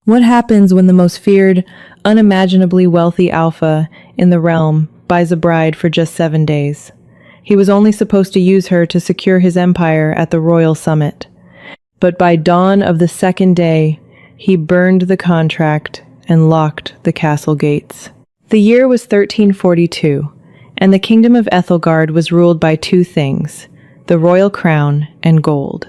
What happens when the most feared, unimaginably wealthy alpha in the realm buys a bride for just 7 days? He was only supposed to use her to secure his empire at the royal summit. But by dawn of the second day, he burned the contract and locked the castle gates. The year was 1342, and the kingdom of Ethelgard was ruled by two things: the royal crown and gold.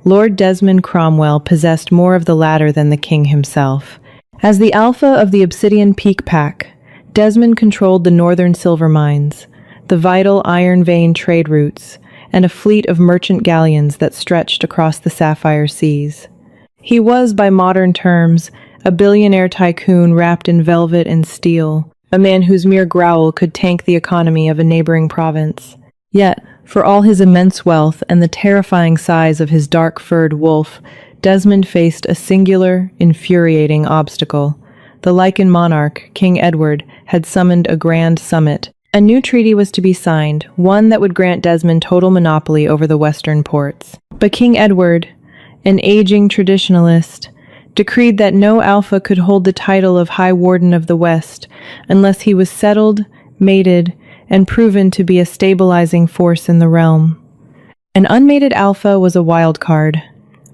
Lord Desmond Cromwell possessed more of the latter than the king himself. As the alpha of the Obsidian Peak Pack, Desmond controlled the northern silver mines, the vital iron vein trade routes, and a fleet of merchant galleons that stretched across the sapphire seas. He was, by modern terms, a billionaire tycoon wrapped in velvet and steel, a man whose mere growl could tank the economy of a neighboring province. Yet, for all his immense wealth and the terrifying size of his dark-furred wolf, Desmond faced a singular, infuriating obstacle. The Lycan monarch, King Edward, had summoned a grand summit. A new treaty was to be signed, one that would grant Desmond total monopoly over the western ports. But King Edward, an aging traditionalist, decreed that no alpha could hold the title of High Warden of the West unless he was settled, mated, and proven to be a stabilizing force in the realm. An unmated alpha was a wild card,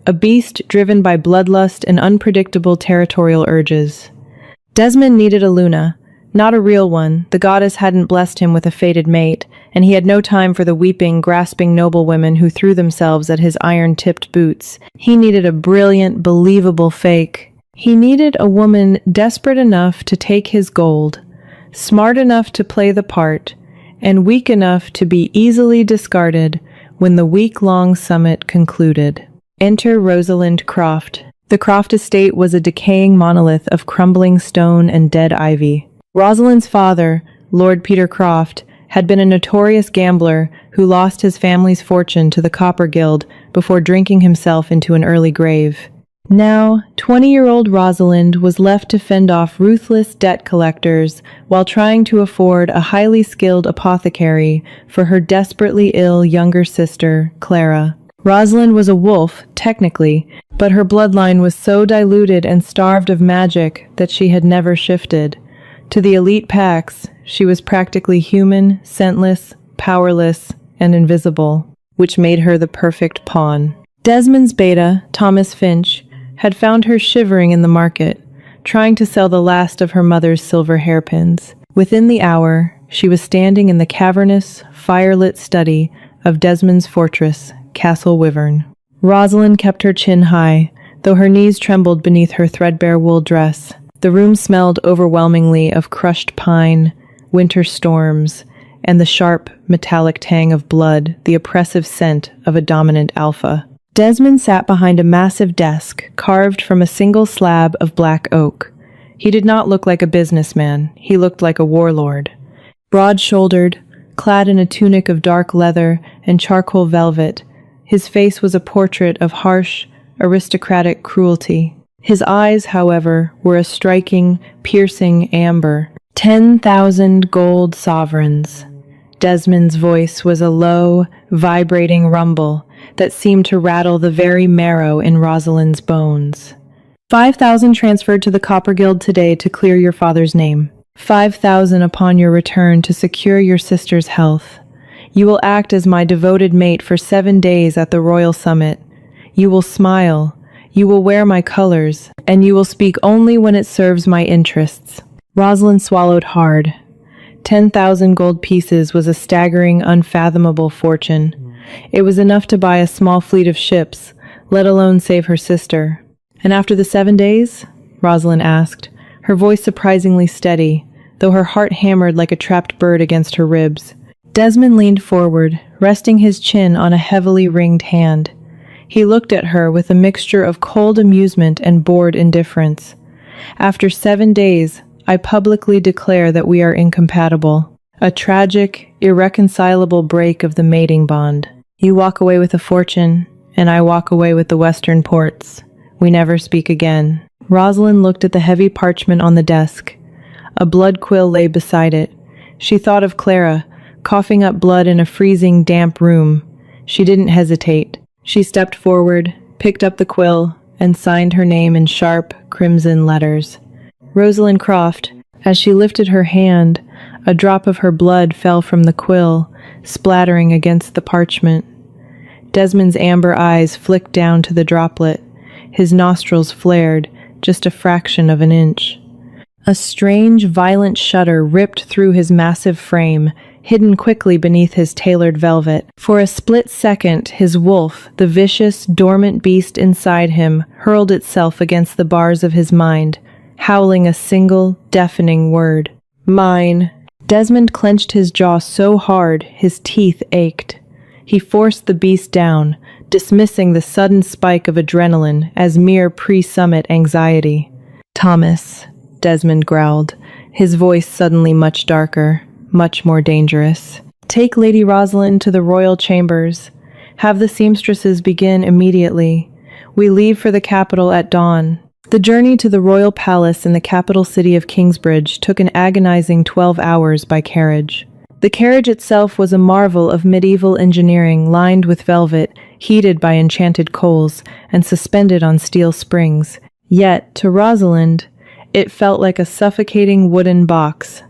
a beast driven by bloodlust and unpredictable territorial urges. Desmond needed a Luna, not a real one. The goddess hadn't blessed him with a fated mate, and he had no time for the weeping, grasping noblewomen who threw themselves at his iron-tipped boots. He needed a brilliant, believable fake. He needed a woman desperate enough to take his gold, smart enough to play the part, and weak enough to be easily discarded when the week-long summit concluded. Enter Rosalind Croft. The Croft estate was a decaying monolith of crumbling stone and dead ivy. Rosalind's father, Lord Peter Croft, had been a notorious gambler who lost his family's fortune to the Copper Guild before drinking himself into an early grave. Now, 20-year-old Rosalind was left to fend off ruthless debt collectors while trying to afford a highly skilled apothecary for her desperately ill younger sister, Clara. Rosalind was a wolf, technically, but her bloodline was so diluted and starved of magic that she had never shifted. To the elite packs, she was practically human, scentless, powerless, and invisible, which made her the perfect pawn. Desmond's beta, Thomas Finch, had found her shivering in the market, trying to sell the last of her mother's silver hairpins. Within the hour, she was standing in the cavernous, firelit study of Desmond's fortress, Castle Wyvern. Rosalind kept her chin high, though her knees trembled beneath her threadbare wool dress. The room smelled overwhelmingly of crushed pine, winter storms, and the sharp, metallic tang of blood, the oppressive scent of a dominant alpha. Desmond sat behind a massive desk carved from a single slab of black oak. He did not look like a businessman. He looked like a warlord. Broad-shouldered, clad in a tunic of dark leather and charcoal velvet, his face was a portrait of harsh, aristocratic cruelty. His eyes, however, were a striking, piercing amber. 10,000 gold sovereigns. Desmond's voice was a low, vibrating rumble that seemed to rattle the very marrow in Rosalind's bones. 5,000 transferred to the Copper Guild today to clear your father's name. 5,000 upon your return to secure your sister's health. You will act as my devoted mate for 7 days at the royal summit. You will smile. You will wear my colors, and you will speak only when it serves my interests. Rosalind swallowed hard. 10,000 gold pieces was a staggering, unfathomable fortune. It was enough to buy a small fleet of ships, let alone save her sister. And after the 7 days? Rosalind asked, her voice surprisingly steady, though her heart hammered like a trapped bird against her ribs. Desmond leaned forward, resting his chin on a heavily ringed hand. He looked at her with a mixture of cold amusement and bored indifference. After 7 days, I publicly declare that we are incompatible. A tragic, irreconcilable break of the mating bond. You walk away with a fortune, and I walk away with the western ports. We never speak again. Rosalind looked at the heavy parchment on the desk. A blood quill lay beside it. She thought of Clara, coughing up blood in a freezing, damp room. She didn't hesitate. She stepped forward, picked up the quill, and signed her name in sharp, crimson letters. Rosalind Croft. As she lifted her hand, a drop of her blood fell from the quill, splattering against the parchment. Desmond's amber eyes flicked down to the droplet. His nostrils flared, just a fraction of an inch. A strange, violent shudder ripped through his massive frame, hidden quickly beneath his tailored velvet. For a split second, his wolf, the vicious, dormant beast inside him, hurled itself against the bars of his mind, howling a single, deafening word. Mine. Desmond clenched his jaw so hard, his teeth ached. He forced the beast down, dismissing the sudden spike of adrenaline as mere pre-summit anxiety. Thomas, Desmond growled, his voice suddenly much darker, much more dangerous. Take Lady Rosalind to the royal chambers. Have the seamstresses begin immediately. We leave for the capital at dawn. The journey to the royal palace in the capital city of Kingsbridge took an agonizing 12 hours by carriage. The carriage itself was a marvel of medieval engineering, lined with velvet, heated by enchanted coals, and suspended on steel springs. Yet, to Rosalind, it felt like a suffocating wooden box.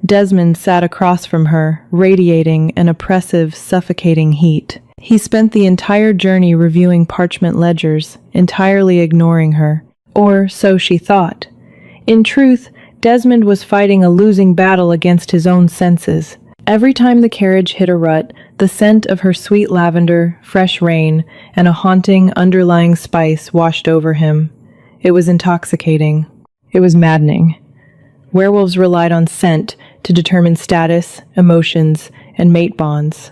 Desmond sat across from her, radiating an oppressive, suffocating heat. He spent the entire journey reviewing parchment ledgers, entirely ignoring her. Or so she thought. In truth, Desmond was fighting a losing battle against his own senses. Every time the carriage hit a rut, the scent of her sweet lavender, fresh rain, and a haunting, underlying spice washed over him. It was intoxicating. It was maddening. Werewolves relied on scent to determine status, emotions, and mate bonds.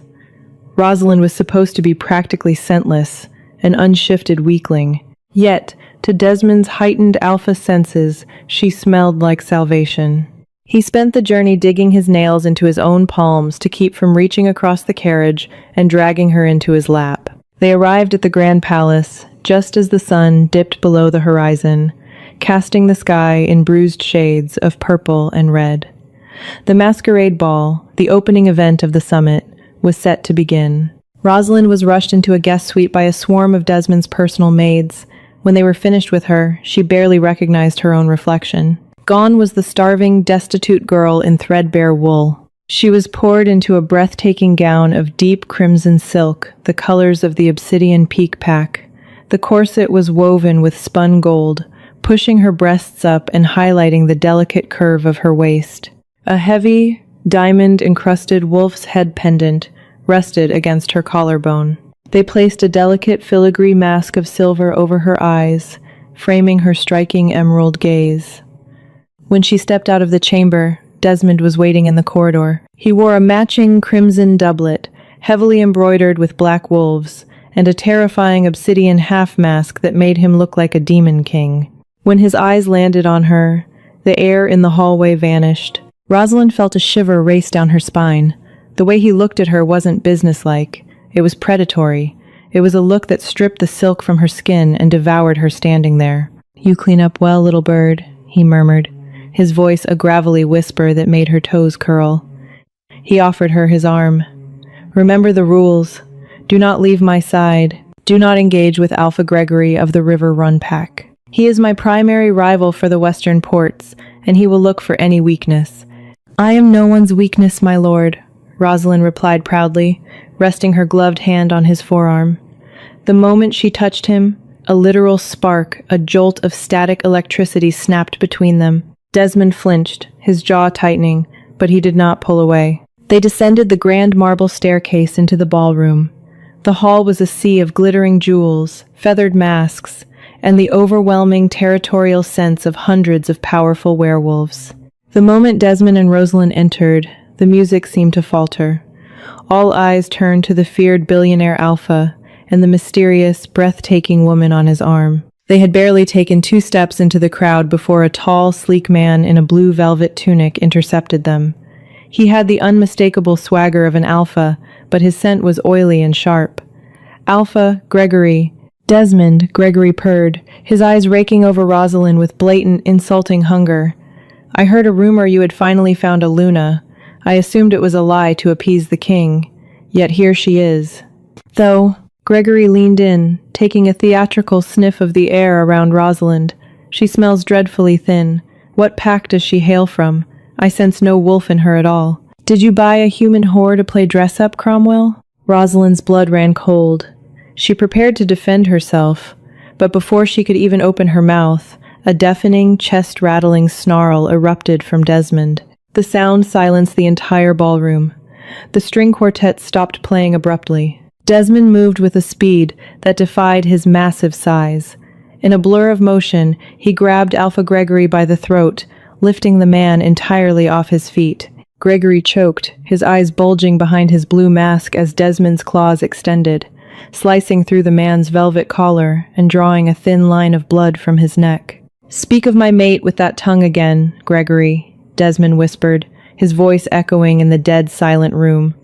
Rosalind was supposed to be practically scentless, an unshifted weakling. Yet, to Desmond's heightened alpha senses, she smelled like salvation. He spent the journey digging his nails into his own palms to keep from reaching across the carriage and dragging her into his lap. They arrived at the Grand Palace just as the sun dipped below the horizon, casting the sky in bruised shades of purple and red. The masquerade ball, the opening event of the summit, was set to begin. Rosalind was rushed into a guest suite by a swarm of Desmond's personal maids. When they were finished with her, she barely recognized her own reflection. Gone was the starving, destitute girl in threadbare wool. She was poured into a breathtaking gown of deep crimson silk, the colors of the obsidian peak pack. The corset was woven with spun gold, pushing her breasts up and highlighting the delicate curve of her waist. A heavy, diamond-encrusted wolf's head pendant rested against her collarbone. They placed a delicate filigree mask of silver over her eyes, framing her striking emerald gaze. When she stepped out of the chamber, Desmond was waiting in the corridor. He wore a matching crimson doublet, heavily embroidered with black wolves, and a terrifying obsidian half-mask that made him look like a demon king. When his eyes landed on her, the air in the hallway vanished. Rosalind felt a shiver race down her spine. The way he looked at her wasn't businesslike. It was predatory. It was a look that stripped the silk from her skin and devoured her standing there. "You clean up well, little bird," he murmured, his voice a gravelly whisper that made her toes curl. He offered her his arm. "Remember the rules. Do not leave my side. Do not engage with Alpha Gregory of the River Run Pack. He is my primary rival for the western ports, and he will look for any weakness." "I am no one's weakness, my lord," Rosalind replied proudly, resting her gloved hand on his forearm. The moment she touched him, a literal spark, a jolt of static electricity snapped between them. Desmond flinched, his jaw tightening, but he did not pull away. They descended the grand marble staircase into the ballroom. The hall was a sea of glittering jewels, feathered masks, and the overwhelming territorial sense of hundreds of powerful werewolves. The moment Desmond and Rosalind entered, the music seemed to falter. All eyes turned to the feared billionaire Alpha and the mysterious, breathtaking woman on his arm. They had barely taken 2 steps into the crowd before a tall, sleek man in a blue velvet tunic intercepted them. He had the unmistakable swagger of an alpha, but his scent was oily and sharp. "Alpha, Gregory." "Desmond," Gregory purred, his eyes raking over Rosalind with blatant, insulting hunger. "I heard a rumor you had finally found a Luna. I assumed it was a lie to appease the king. Yet here she is. Though, Gregory leaned in, taking a theatrical sniff of the air around Rosalind. She smells dreadfully thin. What pack does she hail from? I sense no wolf in her at all. Did you buy a human whore to play dress-up, Cromwell? Rosalind's blood ran cold. She prepared to defend herself, but before she could even open her mouth, a deafening, chest-rattling snarl erupted from Desmond. The sound silenced the entire ballroom. The string quartet stopped playing abruptly. Desmond moved with a speed that defied his massive size. In a blur of motion, he grabbed Alpha Gregory by the throat, lifting the man entirely off his feet. Gregory choked, his eyes bulging behind his blue mask as Desmond's claws extended, slicing through the man's velvet collar and drawing a thin line of blood from his neck. "Speak of my mate with that tongue again, Gregory," Desmond whispered, his voice echoing in the dead silent room.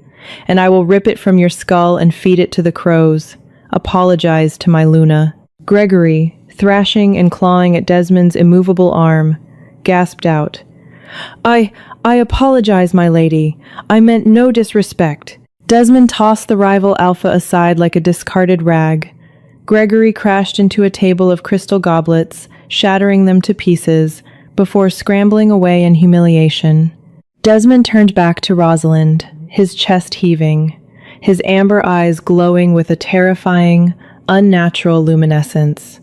"And I will rip it from your skull and feed it to the crows. Apologize to my Luna." Gregory, thrashing and clawing at Desmond's immovable arm, gasped out, I apologize, my lady. I meant no disrespect." Desmond tossed the rival Alpha aside like a discarded rag. Gregory crashed into a table of crystal goblets, shattering them to pieces, before scrambling away in humiliation. Desmond turned back to Rosalind, his chest heaving, his amber eyes glowing with a terrifying, unnatural luminescence.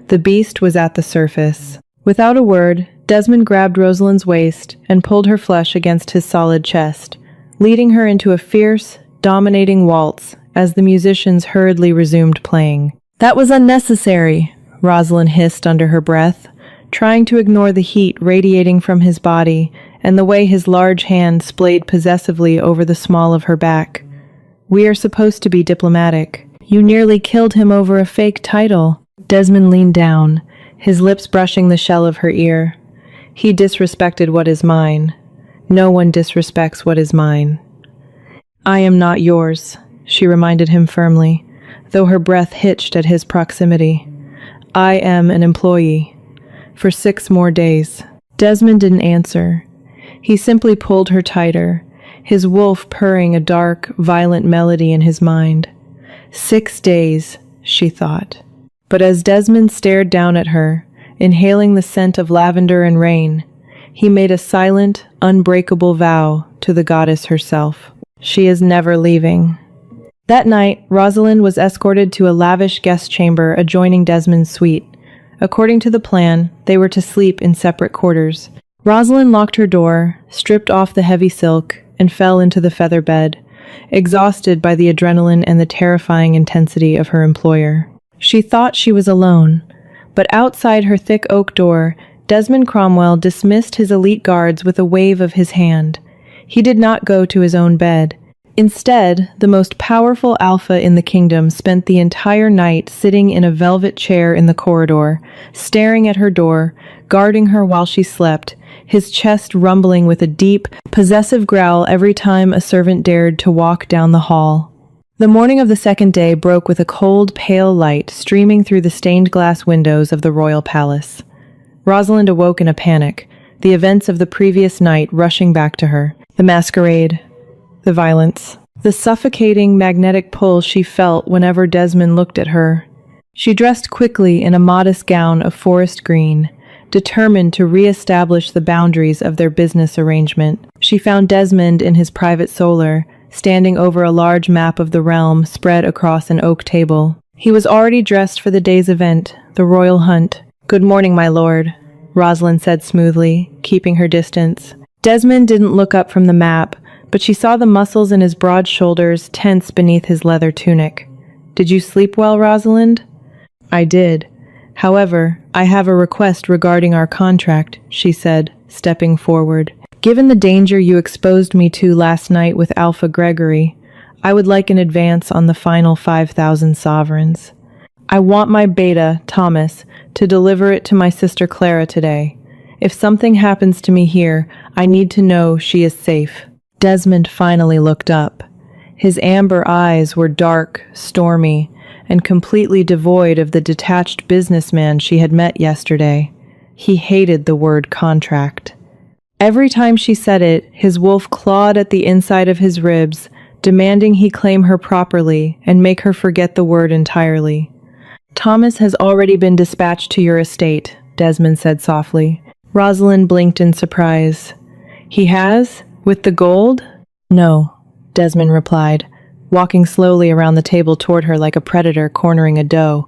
The beast was at the surface. Without a word, Desmond grabbed Rosalind's waist and pulled her flesh against his solid chest, leading her into a fierce, dominating waltz as the musicians hurriedly resumed playing. "That was unnecessary," Rosalind hissed under her breath, trying to ignore the heat radiating from his body and the way his large hand splayed possessively over the small of her back. "We are supposed to be diplomatic. You nearly killed him over a fake title." Desmond leaned down, his lips brushing the shell of her ear. "He disrespected what is mine. No one disrespects what is mine." "I am not yours," she reminded him firmly, though her breath hitched at his proximity. "I am an employee. For 6 more days." Desmond didn't answer. He simply pulled her tighter, his wolf purring a dark, violent melody in his mind. 6 days, she thought. But as Desmond stared down at her, inhaling the scent of lavender and rain, he made a silent, unbreakable vow to the goddess herself. She is never leaving. That night, Rosalind was escorted to a lavish guest chamber adjoining Desmond's suite. According to the plan, they were to sleep in separate quarters. Rosalind locked her door, stripped off the heavy silk, and fell into the feather bed, exhausted by the adrenaline and the terrifying intensity of her employer. She thought she was alone, but outside her thick oak door, Desmond Cromwell dismissed his elite guards with a wave of his hand. He did not go to his own bed. Instead, the most powerful alpha in the kingdom spent the entire night sitting in a velvet chair in the corridor, staring at her door, guarding her while she slept, his chest rumbling with a deep, possessive growl every time a servant dared to walk down the hall. The morning of the second day broke with a cold, pale light streaming through the stained glass windows of the royal palace. Rosalind awoke in a panic, the events of the previous night rushing back to her. The masquerade, the violence, the suffocating magnetic pull she felt whenever Desmond looked at her. She dressed quickly in a modest gown of forest green, determined to re-establish the boundaries of their business arrangement. She found Desmond in his private solar, standing over a large map of the realm spread across an oak table. He was already dressed for the day's event, the royal hunt. "Good morning, my lord," Rosalind said smoothly, keeping her distance. Desmond didn't look up from the map, but she saw the muscles in his broad shoulders tense beneath his leather tunic. "Did you sleep well, Rosalind?" "I did. However, I have a request regarding our contract," she said, stepping forward. "Given the danger you exposed me to last night with Alpha Gregory, I would like an advance on the final 5,000 sovereigns. I want my beta, Thomas, to deliver it to my sister Clara today. If something happens to me here, I need to know she is safe." Desmond finally looked up. His amber eyes were dark, stormy, and completely devoid of the detached businessman she had met yesterday. He hated the word contract. Every time she said it, his wolf clawed at the inside of his ribs, demanding he claim her properly and make her forget the word entirely. "Thomas has already been dispatched to your estate," Desmond said softly. Rosalind blinked in surprise. "He has? With the gold?" "No," Desmond replied, walking slowly around the table toward her like a predator cornering a doe.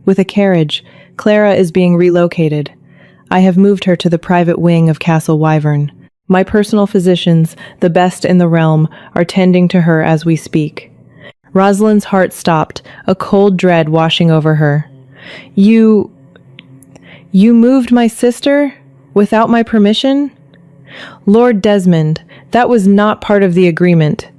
"With a carriage, Clara is being relocated. I have moved her to the private wing of Castle Wyvern. My personal physicians, the best in the realm, are tending to her as we speak." Rosalind's heart stopped, a cold dread washing over her. You moved my sister? Without my permission?" "Lord Desmond, that was not part of the agreement.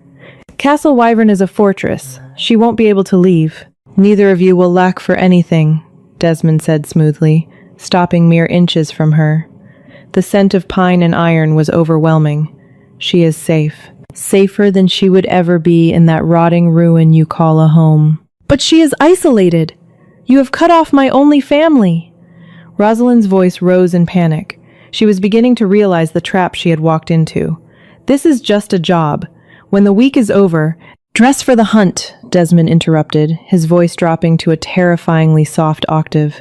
Castle Wyvern is a fortress. She won't be able to leave." "Neither of you will lack for anything," Desmond said smoothly, stopping mere inches from her. The scent of pine and iron was overwhelming. "She is safe. Safer than she would ever be in that rotting ruin you call a home." "But she is isolated. You have cut off my only family." Rosalind's voice rose in panic. She was beginning to realize the trap she had walked into. "This is just a job. When the week is over—" "Dress for the hunt," Desmond interrupted, his voice dropping to a terrifyingly soft octave.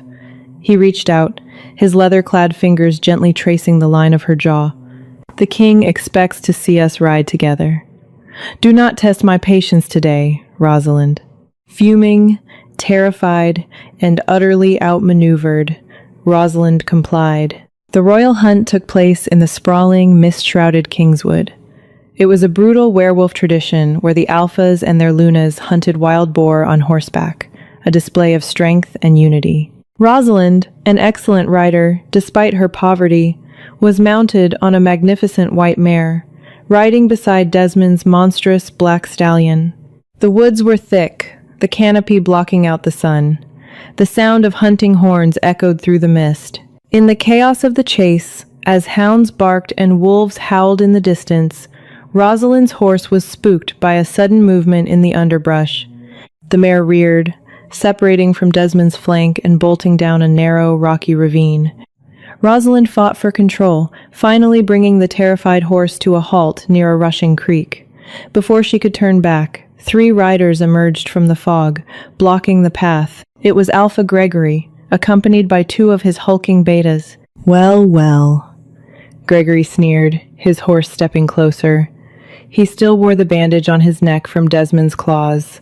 He reached out, his leather-clad fingers gently tracing the line of her jaw. "The king expects to see us ride together." "Do not test my patience today, Rosalind." Fuming, terrified, and utterly outmaneuvered, Rosalind complied. The royal hunt took place in the sprawling, mist-shrouded Kingswood. It was a brutal werewolf tradition where the alphas and their lunas hunted wild boar on horseback, a display of strength and unity. Rosalind, an excellent rider, despite her poverty, was mounted on a magnificent white mare, riding beside Desmond's monstrous black stallion. The woods were thick, the canopy blocking out the sun. The sound of hunting horns echoed through the mist. In the chaos of the chase, as hounds barked and wolves howled in the distance, Rosalind's horse was spooked by a sudden movement in the underbrush. The mare reared, separating from Desmond's flank and bolting down a narrow, rocky ravine. Rosalind fought for control, finally bringing the terrified horse to a halt near a rushing creek. Before she could turn back, 3 riders emerged from the fog, blocking the path. It was Alpha Gregory, accompanied by 2 of his hulking betas. "Well, well," Gregory sneered, his horse stepping closer. He still wore the bandage on his neck from Desmond's claws.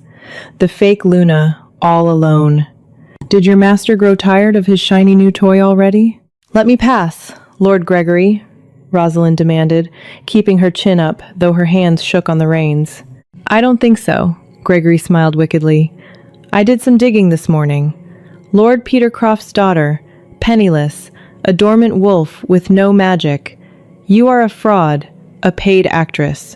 The fake Luna, all alone. "Did your master grow tired of his shiny new toy already?" "Let me pass, Lord Gregory," Rosalind demanded, keeping her chin up, though her hands shook on the reins. "I don't think so," Gregory smiled wickedly. "I did some digging this morning. Lord Petercroft's daughter, penniless, a dormant wolf with no magic. You are a fraud, a paid actress.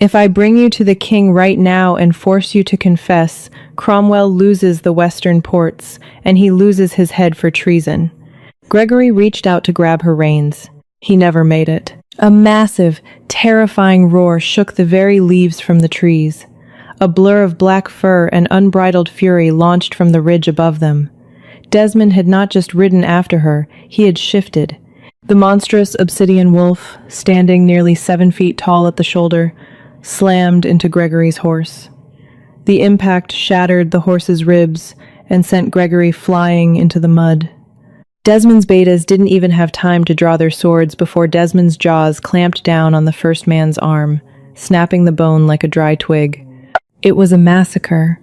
If I bring you to the king right now and force you to confess, Cromwell loses the western ports, and he loses his head for treason." Gregory reached out to grab her reins. He never made it. A massive, terrifying roar shook the very leaves from the trees. A blur of black fur and unbridled fury launched from the ridge above them. Desmond had not just ridden after her, he had shifted. The monstrous obsidian wolf, standing nearly 7 feet tall at the shoulder, slammed into Gregory's horse. The impact shattered the horse's ribs and sent Gregory flying into the mud. Desmond's betas didn't even have time to draw their swords before Desmond's jaws clamped down on the first man's arm, snapping the bone like a dry twig. It was a massacre.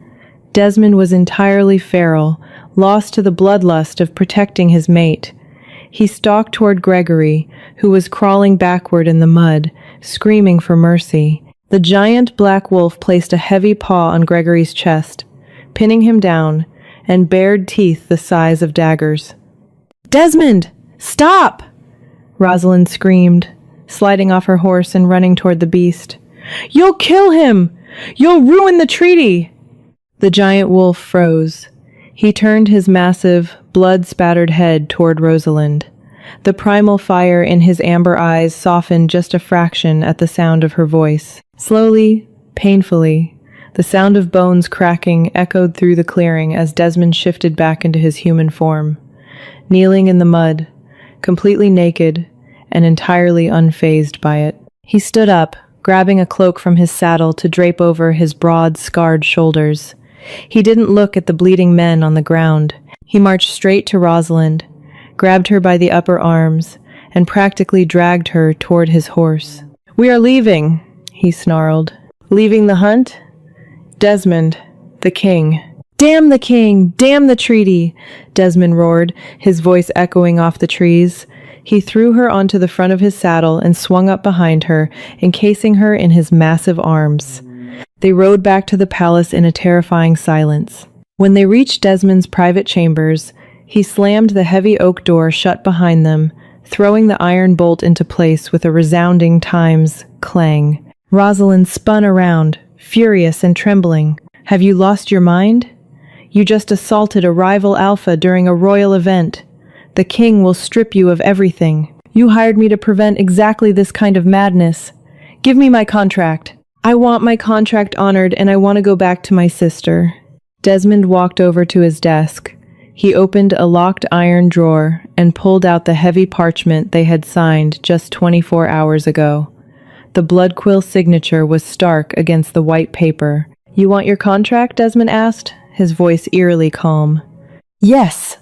Desmond was entirely feral, lost to the bloodlust of protecting his mate. He stalked toward Gregory, who was crawling backward in the mud, screaming for mercy. The giant black wolf placed a heavy paw on Gregory's chest, pinning him down, and bared teeth the size of daggers. "Desmond! Stop!" Rosalind screamed, sliding off her horse and running toward the beast. "You'll kill him! You'll ruin the treaty!" The giant wolf froze. He turned his massive, blood-spattered head toward Rosalind. The primal fire in his amber eyes softened just a fraction at the sound of her voice. Slowly, painfully, the sound of bones cracking echoed through the clearing as Desmond shifted back into his human form. Kneeling in the mud, completely naked and entirely unfazed by it. He stood up, grabbing a cloak from his saddle to drape over his broad, scarred shoulders. He didn't look at the bleeding men on the ground. He marched straight to Rosalind, grabbed her by the upper arms, and practically dragged her toward his horse. "We are leaving," he snarled. "Leaving the hunt?" "Desmond, the king." "Damn the king! Damn the treaty!" Desmond roared, his voice echoing off the trees. He threw her onto the front of his saddle and swung up behind her, encasing her in his massive arms. They rode back to the palace in a terrifying silence. When they reached Desmond's private chambers, he slammed the heavy oak door shut behind them, throwing the iron bolt into place with a resounding Times clang. Rosalind spun around, furious and trembling. "Have you lost your mind? You just assaulted a rival alpha during a royal event. The king will strip you of everything. You hired me to prevent exactly this kind of madness. Give me my contract." "I want my contract honored, and I want to go back to my sister." Desmond walked over to his desk. He opened a locked iron drawer and pulled out the heavy parchment they had signed just 24 hours ago. The blood quill signature was stark against the white paper. "You want your contract?" Desmond asked, his voice eerily calm. "Yes.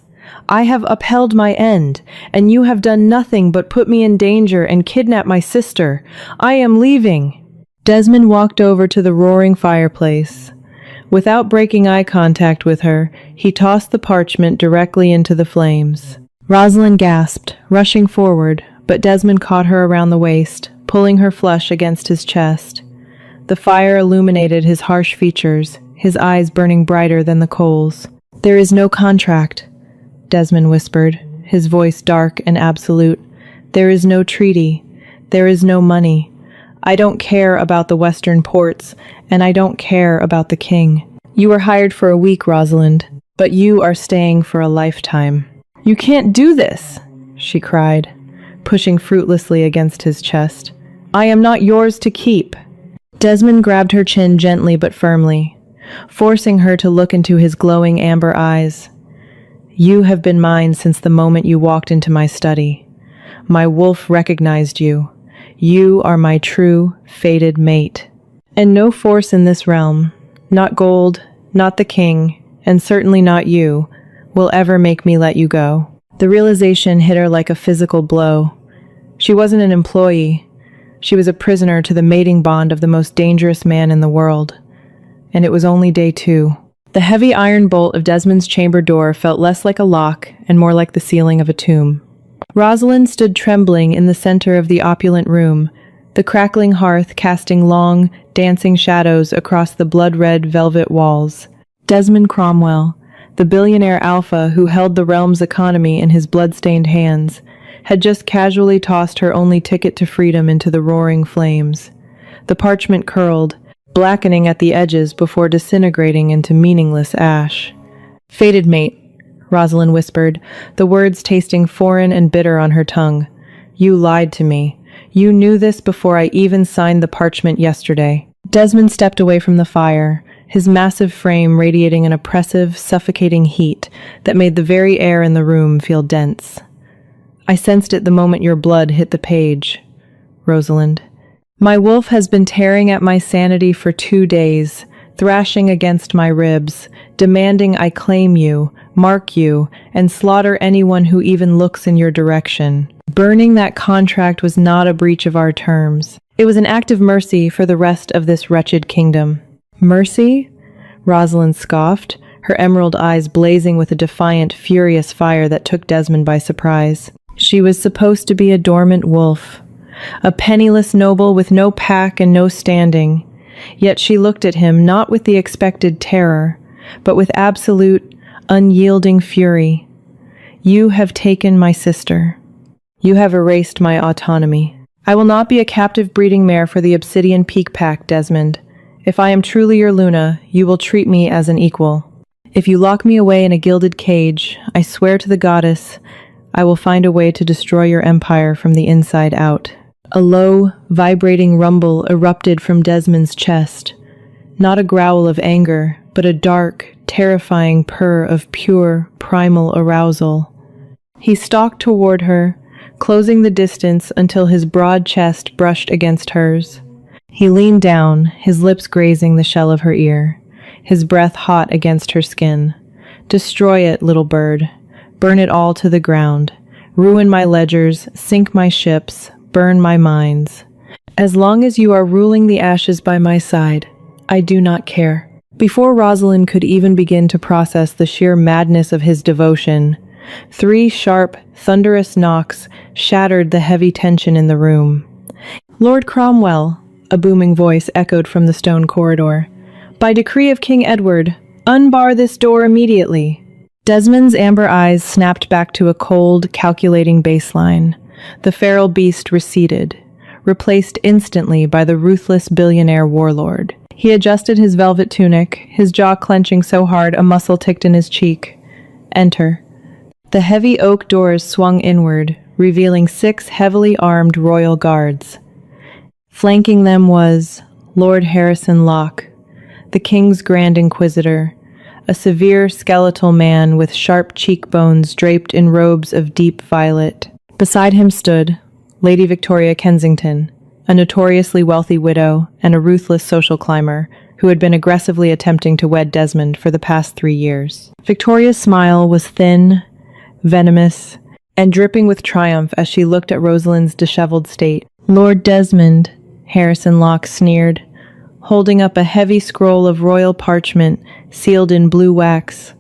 I have upheld my end, and you have done nothing but put me in danger and kidnap my sister. I am leaving." Desmond walked over to the roaring fireplace. Without breaking eye contact with her, he tossed the parchment directly into the flames. Rosalind gasped, rushing forward, but Desmond caught her around the waist, pulling her flush against his chest. The fire illuminated his harsh features, his eyes burning brighter than the coals. "There is no contract," Desmond whispered, his voice dark and absolute. "There is no treaty. There is no money. I don't care about the western ports, and I don't care about the king. You were hired for a week, Rosalind, but you are staying for a lifetime." "You can't do this," she cried, pushing fruitlessly against his chest. "I am not yours to keep." Desmond grabbed her chin gently but firmly, forcing her to look into his glowing amber eyes. "You have been mine since the moment you walked into my study. My wolf recognized you. You are my true, fated mate. And no force in this realm, not gold, not the king, and certainly not you, will ever make me let you go." The realization hit her like a physical blow. She wasn't an employee. She was a prisoner to the mating bond of the most dangerous man in the world. And it was only day 2. The heavy iron bolt of Desmond's chamber door felt less like a lock and more like the ceiling of a tomb. Rosalind stood trembling in the center of the opulent room, the crackling hearth casting long, dancing shadows across the blood-red velvet walls. Desmond Cromwell, the billionaire alpha who held the realm's economy in his blood-stained hands, had just casually tossed her only ticket to freedom into the roaring flames. The parchment curled, blackening at the edges before disintegrating into meaningless ash. "Fated mate," Rosalind whispered, the words tasting foreign and bitter on her tongue. "You lied to me. You knew this before I even signed the parchment yesterday." Desmond stepped away from the fire, his massive frame radiating an oppressive, suffocating heat that made the very air in the room feel dense. "I sensed it the moment your blood hit the page, Rosalind. My wolf has been tearing at my sanity for 2 days, thrashing against my ribs, demanding I claim you, mark you, and slaughter anyone who even looks in your direction. Burning that contract was not a breach of our terms. It was an act of mercy for the rest of this wretched kingdom." "Mercy?" Rosalind scoffed, her emerald eyes blazing with a defiant, furious fire that took Desmond by surprise. She was supposed to be a dormant wolf, a penniless noble with no pack and no standing. Yet she looked at him not with the expected terror, but with absolute, unyielding fury. "You have taken my sister. You have erased my autonomy. I will not be a captive breeding mare for the Obsidian Peak Pack, Desmond. If I am truly your Luna, you will treat me as an equal. If you lock me away in a gilded cage, I swear to the goddess, I will find a way to destroy your empire from the inside out." A low, vibrating rumble erupted from Desmond's chest. Not a growl of anger, but a dark, terrifying purr of pure, primal arousal. He stalked toward her, closing the distance until his broad chest brushed against hers. He leaned down, his lips grazing the shell of her ear, his breath hot against her skin. Destroy it, little bird. Burn it all to the ground. Ruin my ledgers, sink my ships, burn my mines. As long as you are ruling the ashes by my side, I do not care. Before Rosalind could even begin to process the sheer madness of his devotion, 3 sharp, thunderous knocks shattered the heavy tension in the room. Lord Cromwell, a booming voice echoed from the stone corridor. By decree of King Edward, unbar this door immediately. Desmond's amber eyes snapped back to a cold, calculating baseline. The feral beast receded, replaced instantly by the ruthless billionaire warlord. He adjusted his velvet tunic, his jaw clenching so hard a muscle ticked in his cheek. Enter. The heavy oak doors swung inward, revealing 6 heavily armed royal guards. Flanking them was Lord Harrison Locke, the King's Grand Inquisitor, a severe skeletal man with sharp cheekbones draped in robes of deep violet. Beside him stood Lady Victoria Kensington, a notoriously wealthy widow and a ruthless social climber who had been aggressively attempting to wed Desmond for the past 3 years. Victoria's smile was thin, venomous, and dripping with triumph as she looked at Rosalind's disheveled state. Lord Desmond, Harrison Locke sneered, holding up a heavy scroll of royal parchment sealed in blue wax.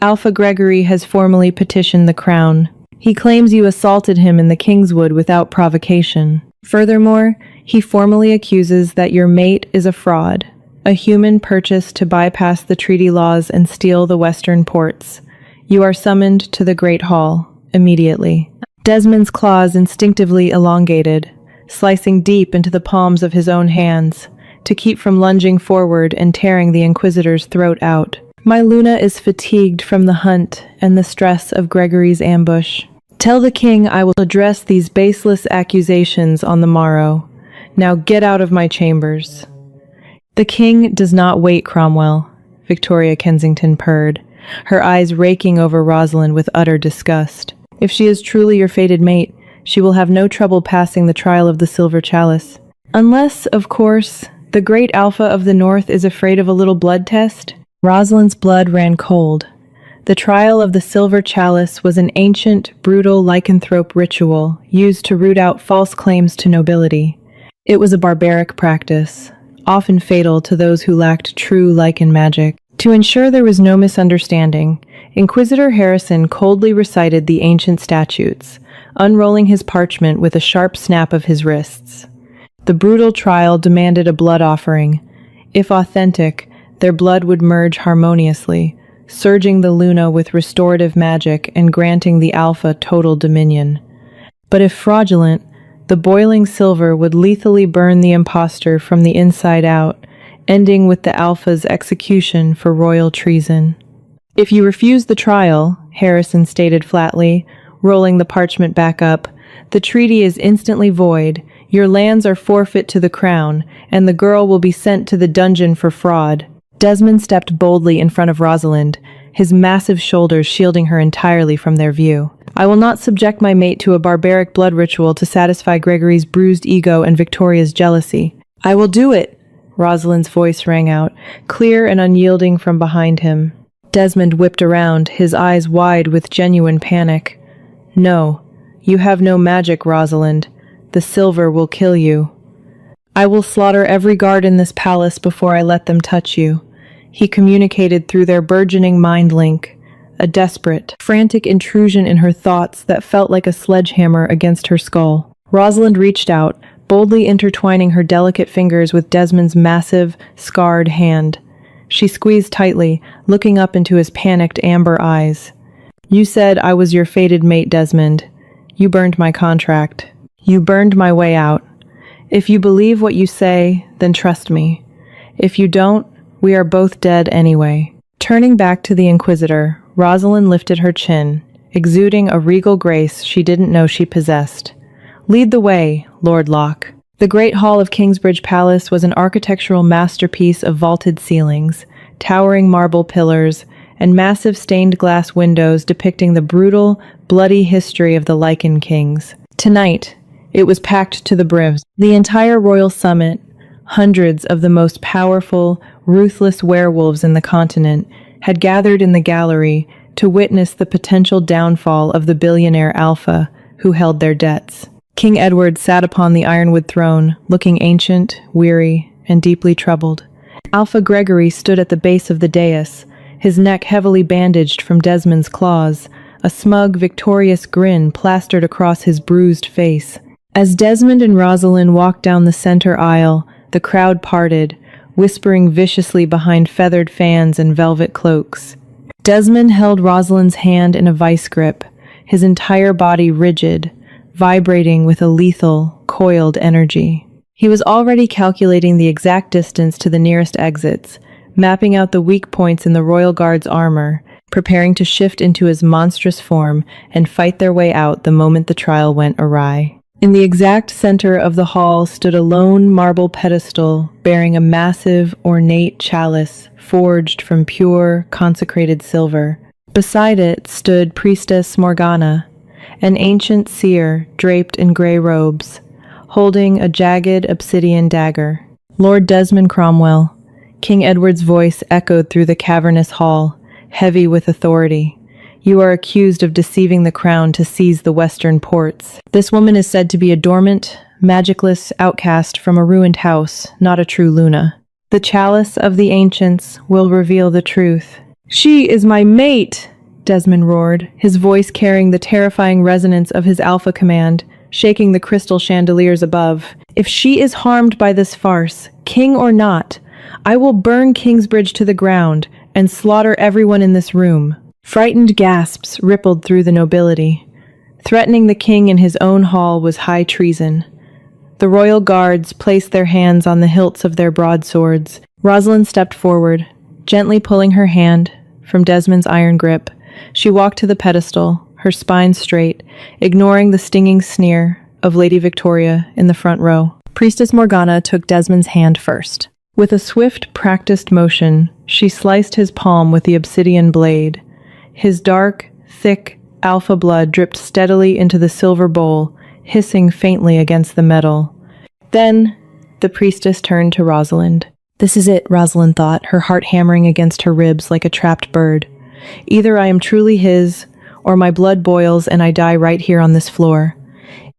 Alpha Gregory has formally petitioned the crown. He claims you assaulted him in the Kingswood without provocation. Furthermore, he formally accuses that your mate is a fraud, a human purchased to bypass the treaty laws and steal the western ports. You are summoned to the Great Hall, immediately. Desmond's claws instinctively elongated, slicing deep into the palms of his own hands, to keep from lunging forward and tearing the Inquisitor's throat out. My Luna is fatigued from the hunt and the stress of Gregory's ambush. Tell the king I will address these baseless accusations on the morrow. Now get out of my chambers. The king does not wait, Cromwell, Victoria Kensington purred, her eyes raking over Rosalind with utter disgust. If she is truly your fated mate, she will have no trouble passing the trial of the Silver Chalice. Unless, of course, the great Alpha of the North is afraid of a little blood test. Rosalind's blood ran cold. The trial of the Silver Chalice was an ancient, brutal lycanthrope ritual used to root out false claims to nobility. It was a barbaric practice, often fatal to those who lacked true lycan magic. To ensure there was no misunderstanding, Inquisitor Harrison coldly recited the ancient statutes, unrolling his parchment with a sharp snap of his wrists. The brutal trial demanded a blood offering. If authentic, their blood would merge harmoniously, surging the Luna with restorative magic and granting the Alpha total dominion. But if fraudulent, the boiling silver would lethally burn the impostor from the inside out, ending with the Alpha's execution for royal treason. If you refuse the trial, Harrison stated flatly, rolling the parchment back up, the treaty is instantly void, your lands are forfeit to the crown, and the girl will be sent to the dungeon for fraud. Desmond stepped boldly in front of Rosalind, his massive shoulders shielding her entirely from their view. I will not subject my mate to a barbaric blood ritual to satisfy Gregory's bruised ego and Victoria's jealousy. I will do it, Rosalind's voice rang out, clear and unyielding from behind him. Desmond whipped around, his eyes wide with genuine panic. No, you have no magic, Rosalind. The silver will kill you. I will slaughter every guard in this palace before I let them touch you. He communicated through their burgeoning mind link, a desperate, frantic intrusion in her thoughts that felt like a sledgehammer against her skull. Rosalind reached out, boldly intertwining her delicate fingers with Desmond's massive, scarred hand. She squeezed tightly, looking up into his panicked amber eyes. You said I was your fated mate, Desmond. You burned my contract. You burned my way out. If you believe what you say, then trust me. If you don't, we are both dead anyway. Turning back to the Inquisitor, Rosalind lifted her chin, exuding a regal grace she didn't know she possessed. Lead the way, Lord Locke. The Great Hall of Kingsbridge Palace was an architectural masterpiece of vaulted ceilings, towering marble pillars, and massive stained glass windows depicting the brutal, bloody history of the Lycan kings. Tonight, it was packed to the brim. The entire royal summit, Hundreds of the most powerful, ruthless werewolves in the continent had gathered in the gallery to witness the potential downfall of the billionaire Alpha, who held their debts. King Edward sat upon the ironwood throne, looking ancient, weary, and deeply troubled. Alpha Gregory stood at the base of the dais, his neck heavily bandaged from Desmond's claws, a smug, victorious grin plastered across his bruised face. As Desmond and Rosalind walked down the center aisle, the crowd parted, whispering viciously behind feathered fans and velvet cloaks. Desmond held Rosalind's hand in a vice grip, his entire body rigid, vibrating with a lethal, coiled energy. He was already calculating the exact distance to the nearest exits, mapping out the weak points in the Royal Guard's armor, preparing to shift into his monstrous form and fight their way out the moment the trial went awry. In the exact center of the hall stood a lone marble pedestal bearing a massive, ornate chalice forged from pure, consecrated silver. Beside it stood Priestess Morgana, an ancient seer draped in gray robes, holding a jagged obsidian dagger. Lord Desmond Cromwell, King Edward's voice echoed through the cavernous hall, heavy with authority. You are accused of deceiving the crown to seize the western ports. This woman is said to be a dormant, magicless outcast from a ruined house, not a true Luna. The chalice of the ancients will reveal the truth. She is my mate, Desmond roared, his voice carrying the terrifying resonance of his alpha command, shaking the crystal chandeliers above. If she is harmed by this farce, king or not, I will burn Kingsbridge to the ground and slaughter everyone in this room. Frightened gasps rippled through the nobility. Threatening the king in his own hall was high treason. The royal guards placed their hands on the hilts of their broadswords. Rosalind stepped forward, gently pulling her hand from Desmond's iron grip. She walked to the pedestal, her spine straight, ignoring the stinging sneer of Lady Victoria in the front row. Priestess Morgana took Desmond's hand first. With a swift, practiced motion, she sliced his palm with the obsidian blade. His dark, thick, alpha blood dripped steadily into the silver bowl, hissing faintly against the metal. Then, the priestess turned to Rosalind. This is it, Rosalind thought, her heart hammering against her ribs like a trapped bird. Either I am truly his, or my blood boils and I die right here on this floor.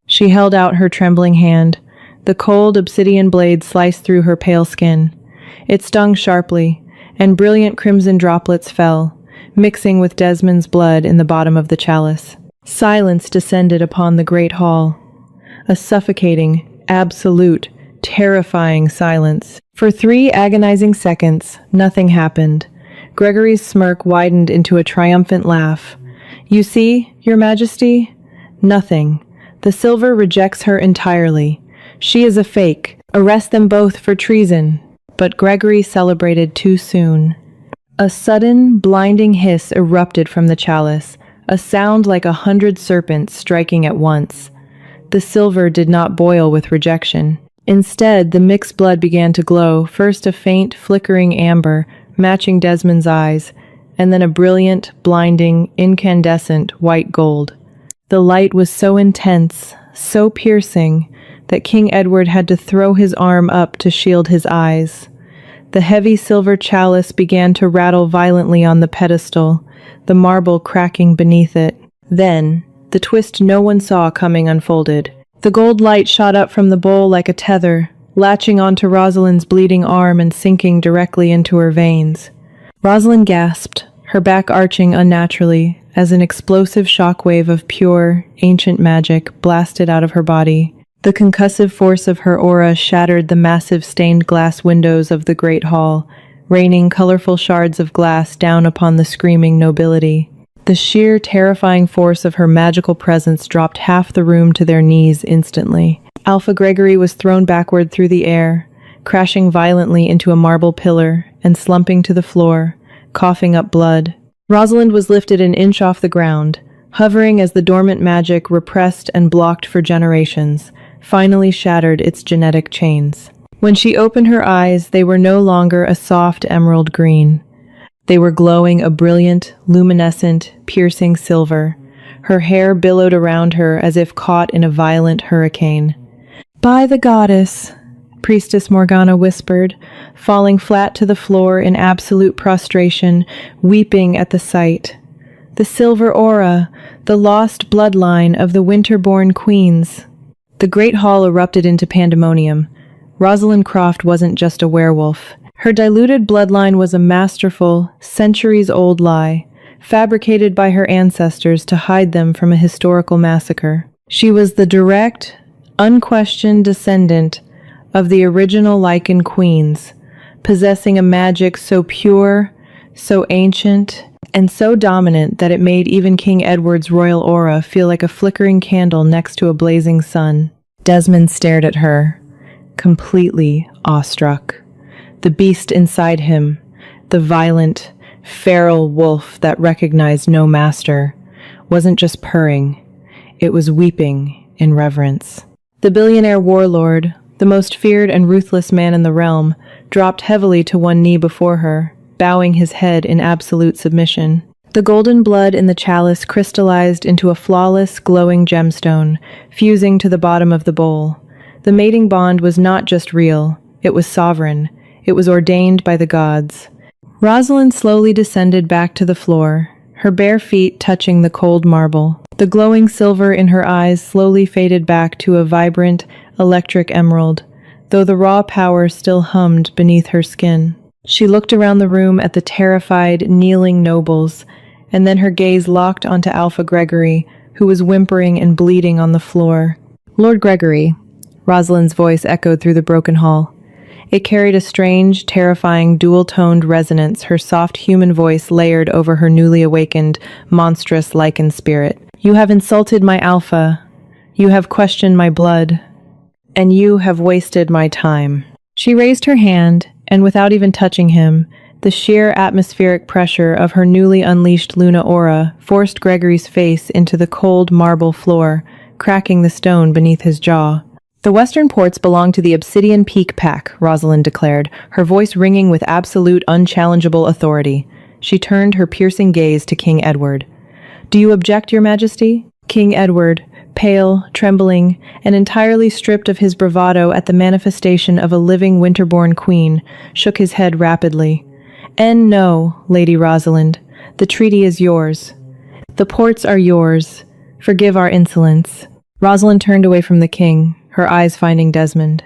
She held out her trembling hand. The cold obsidian blade sliced through her pale skin. It stung sharply, and brilliant crimson droplets fell, mixing with Desmond's blood in the bottom of the chalice. Silence descended upon the great hall. A suffocating, absolute, terrifying silence. For 3 agonizing seconds, nothing happened. Gregory's smirk widened into a triumphant laugh. You see, Your Majesty? Nothing. The silver rejects her entirely. She is a fake. Arrest them both for treason. But Gregory celebrated too soon. A sudden, blinding hiss erupted from the chalice, a sound like 100 serpents striking at once. The silver did not boil with rejection. Instead, the mixed blood began to glow, first a faint, flickering amber, matching Desmond's eyes, and then a brilliant, blinding, incandescent white gold. The light was so intense, so piercing, that King Edward had to throw his arm up to shield his eyes. The heavy silver chalice began to rattle violently on the pedestal, the marble cracking beneath it. Then, the twist no one saw coming unfolded. The gold light shot up from the bowl like a tether, latching onto Rosalind's bleeding arm and sinking directly into her veins. Rosalind gasped, her back arching unnaturally, as an explosive shockwave of pure, ancient magic blasted out of her body. The concussive force of her aura shattered the massive stained glass windows of the great hall, raining colorful shards of glass down upon the screaming nobility. The sheer, terrifying force of her magical presence dropped half the room to their knees instantly. Alpha Gregory was thrown backward through the air, crashing violently into a marble pillar and slumping to the floor, coughing up blood. Rosalind was lifted an inch off the ground, hovering as the dormant magic repressed and blocked for generations finally shattered its genetic chains. When she opened her eyes, they were no longer a soft emerald green. They were glowing a brilliant, luminescent, piercing silver. Her hair billowed around her as if caught in a violent hurricane. By the goddess, Priestess Morgana whispered, falling flat to the floor in absolute prostration, weeping at the sight. The silver aura, the lost bloodline of the winter-born queens. The great hall erupted into pandemonium. Rosalind Croft wasn't just a werewolf. Her diluted bloodline was a masterful, centuries-old lie, fabricated by her ancestors to hide them from a historical massacre. She was the direct, unquestioned descendant of the original Lycan queens, possessing a magic so pure, so ancient, and so dominant that it made even King Edward's royal aura feel like a flickering candle next to a blazing sun. Desmond stared at her, completely awestruck. The beast inside him, the violent, feral wolf that recognized no master, wasn't just purring, it was weeping in reverence. The billionaire warlord, the most feared and ruthless man in the realm, dropped heavily to one knee before her, bowing his head in absolute submission. The golden blood in the chalice crystallized into a flawless, glowing gemstone, fusing to the bottom of the bowl. The mating bond was not just real, it was sovereign. It was ordained by the gods. Rosalind slowly descended back to the floor, her bare feet touching the cold marble. The glowing silver in her eyes slowly faded back to a vibrant, electric emerald, though the raw power still hummed beneath her skin. She looked around the room at the terrified, kneeling nobles, and then her gaze locked onto Alpha Gregory, who was whimpering and bleeding on the floor. "Lord Gregory," Rosalind's voice echoed through the broken hall. It carried a strange, terrifying, dual-toned resonance, her soft human voice layered over her newly awakened, monstrous Lycan spirit. "You have insulted my Alpha. You have questioned my blood. And you have wasted my time." She raised her hand, and without even touching him, the sheer atmospheric pressure of her newly unleashed Luna aura forced Gregory's face into the cold marble floor, cracking the stone beneath his jaw. "The Western ports belong to the Obsidian Peak Pack," Rosalind declared, her voice ringing with absolute, unchallengeable authority. She turned her piercing gaze to King Edward. "Do you object, Your Majesty?" King Edward, pale, trembling, and entirely stripped of his bravado at the manifestation of a living winterborn queen, shook his head rapidly. "No, Lady Rosalind. The treaty is yours. The ports are yours. Forgive our insolence." Rosalind turned away from the king, her eyes finding Desmond.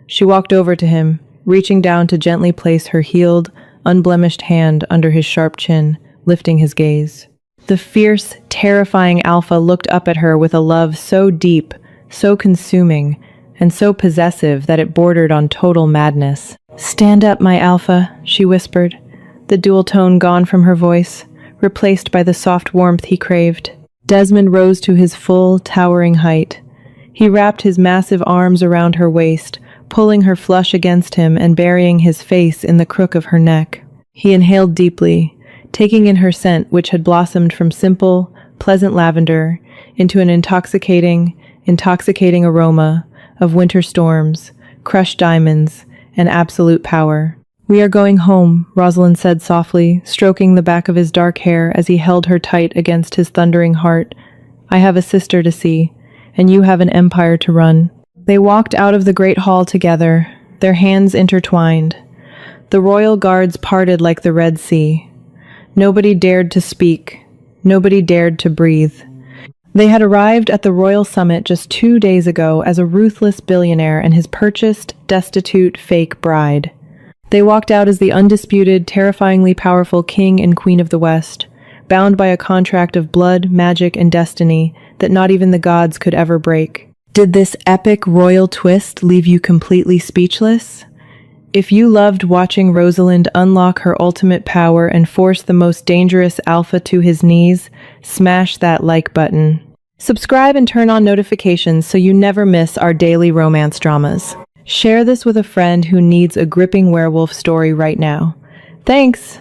She walked over to him, reaching down to gently place her healed, unblemished hand under his sharp chin, lifting his gaze. The fierce, terrifying Alpha looked up at her with a love so deep, so consuming, and so possessive that it bordered on total madness. "Stand up, my Alpha," she whispered, the dual tone gone from her voice, replaced by the soft warmth he craved. Desmond rose to his full, towering height. He wrapped his massive arms around her waist, pulling her flush against him and burying his face in the crook of her neck. He inhaled deeply, taking in her scent, which had blossomed from simple, pleasant lavender into an intoxicating aroma of winter storms, crushed diamonds, and absolute power. "We are going home," Rosalind said softly, stroking the back of his dark hair as he held her tight against his thundering heart. "I have a sister to see, and you have an empire to run." They walked out of the great hall together, their hands intertwined. The royal guards parted like the Red Sea. Nobody dared to speak. Nobody dared to breathe. They had arrived at the royal summit just 2 days ago as a ruthless billionaire and his purchased, destitute, fake bride. They walked out as the undisputed, terrifyingly powerful king and queen of the West, bound by a contract of blood, magic, and destiny that not even the gods could ever break. Did this epic royal twist leave you completely speechless? If you loved watching Rosalind unlock her ultimate power and force the most dangerous Alpha to his knees, smash that like button. Subscribe and turn on notifications so you never miss our daily romance dramas. Share this with a friend who needs a gripping werewolf story right now. Thanks!